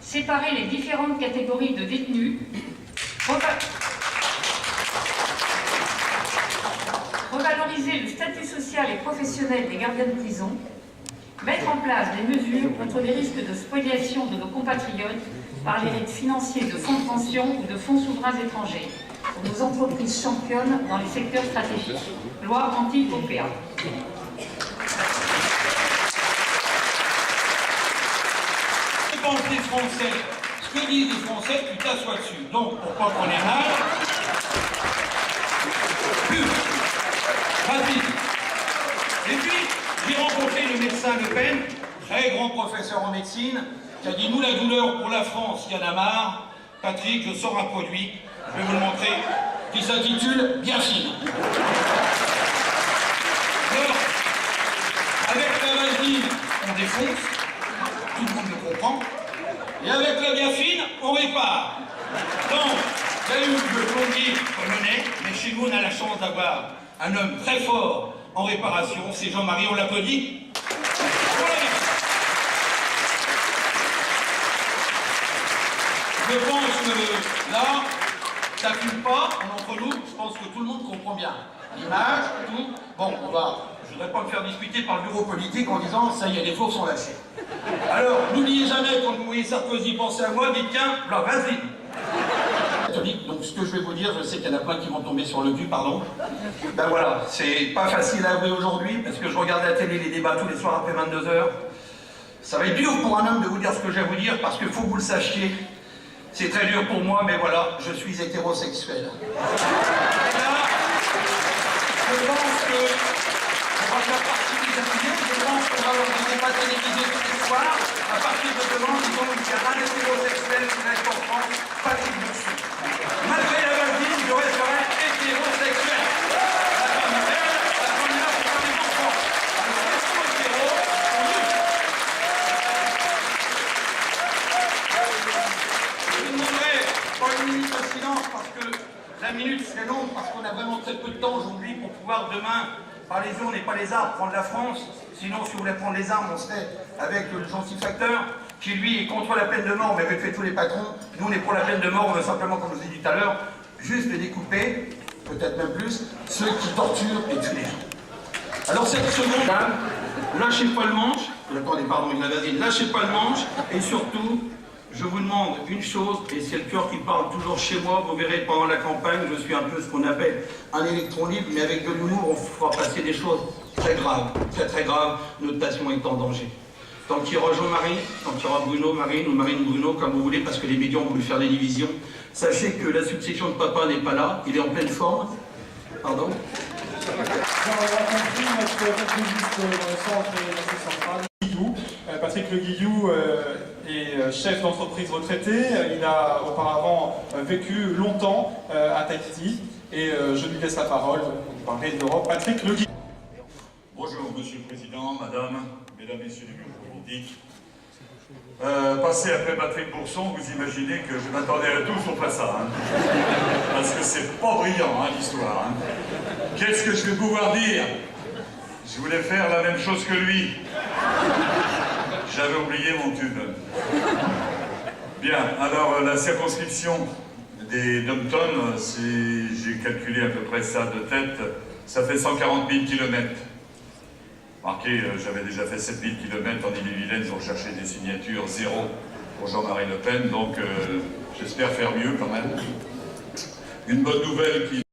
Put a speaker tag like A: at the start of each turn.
A: séparer les différentes catégories de détenus, revaloriser le statut social et professionnel des gardiens de prison, mettre en place des mesures contre les risques de spoliation de nos compatriotes par les rites financiers de fonds de pension ou de fonds souverains étrangers, pour nos entreprises championnes dans les secteurs stratégiques. Loi anti-OPA.
B: Les Français, ce que disent les Français, tu t'assois dessus. Donc, pour pas qu'on ait mal, rapide. Et puis, j'ai rencontré le médecin Le Pen, très grand professeur en médecine, qui a dit, nous, la douleur pour la France, il y en a marre. Patrick, je sors un produit, je vais vous le montrer, qui s'intitule Biafine. Alors, avec la vasine, on défonce, tout le monde le comprend. Et avec la Biafine, on répare. Donc, il y a eu le plombier polonais, mais chez nous, on a la chance d'avoir un homme très fort en réparation. C'est Jean-Marie, on l'applaudit. Je pense que là, ça ne fume pas, entre nous, je pense que tout le monde comprend bien. L'image, tout. Bon, je ne voudrais pas me faire discuter par le bureau politique en disant, ça y est, les faux sont lâchés. Alors, n'oubliez jamais, quand vous voyez Sarkozy penser à moi, dites tiens, là, vas-y. Donc, ce que je vais vous dire, je sais qu'il y en a plein qui vont tomber sur le cul, pardon. Ben voilà, c'est pas facile à avouer aujourd'hui, parce que je regarde la télé, les débats tous les soirs après 22 h. Ça va être dur pour un homme de vous dire ce que j'ai à vous dire, parce qu'il faut que vous le sachiez. C'est très dur pour moi, mais voilà, je suis hétérosexuel. Là, je pense que on va faire partie des accusés, je pense qu'on va avoir des débats télévisés tous les soirs. À partir de demain, disons qu'il y a un hétérosexuel qui va être en France, Patrick Bourson. Malgré la vasine, je resterai hétérosexuel. La femme belle, la première pour faire des enfants. Alors, restons hétéros, on y va. Je vous demanderai pas une minute de silence parce que la minute serait longue, parce qu'on a vraiment très peu de temps aujourd'hui pour pouvoir demain, par les urnes et pas les arbres, prendre la France. Sinon, si vous voulez prendre les armes, on serait avec le gentil facteur, qui lui est contre la peine de mort, mais veut tuer tous les patrons. Nous, on est pour la peine de mort, on veut simplement, comme je vous ai dit tout à l'heure, juste les découper, peut-être même plus, ceux qui torturent et tuent les gens. Alors cette seconde, lâchez pas le manche, attendez, pardon, il a vasine, lâchez pas le manche, et surtout, je vous demande une chose, et c'est le cœur qui parle toujours chez moi, vous verrez pendant la campagne, je suis un peu ce qu'on appelle un électron libre, mais avec de l'humour, on fera passer des choses très graves, très graves, notre nation est en danger. Tant qu'il y aura Jean-Marie, tant qu'il y aura Bruno, Marine, ou Marine Bruno, comme vous voulez, parce que les médias ont voulu faire des divisions, sachez que la succession de papa n'est pas là, il est en pleine forme. Pardon.
C: On a compris notre juste dans le centre et l'assise centrale. Patrick Le Guillou est chef d'entreprise retraité. Il a auparavant vécu longtemps à Tahiti et je lui laisse la parole pour parler de l'Europe. Patrick Le Guillou.
D: Bonjour Monsieur le Président, Madame, Mesdames, Messieurs les bureaux politiques. Passer après Patrick Bourson, vous imaginez que je m'attendais à tout sauf à ça. Hein. Parce que c'est pas brillant hein, l'histoire. Hein. Qu'est-ce que je vais pouvoir dire? Je voulais faire la même chose que lui. J'avais oublié mon tube. Bien, alors la circonscription des Dom-Tom, j'ai calculé à peu près ça de tête, ça fait 140 000 km. Marquez, j'avais déjà fait 7 000 km en Ille-et-Vilaine pour chercher des signatures, 0 pour Jean-Marie Le Pen, donc j'espère faire mieux quand même. Une bonne nouvelle qui...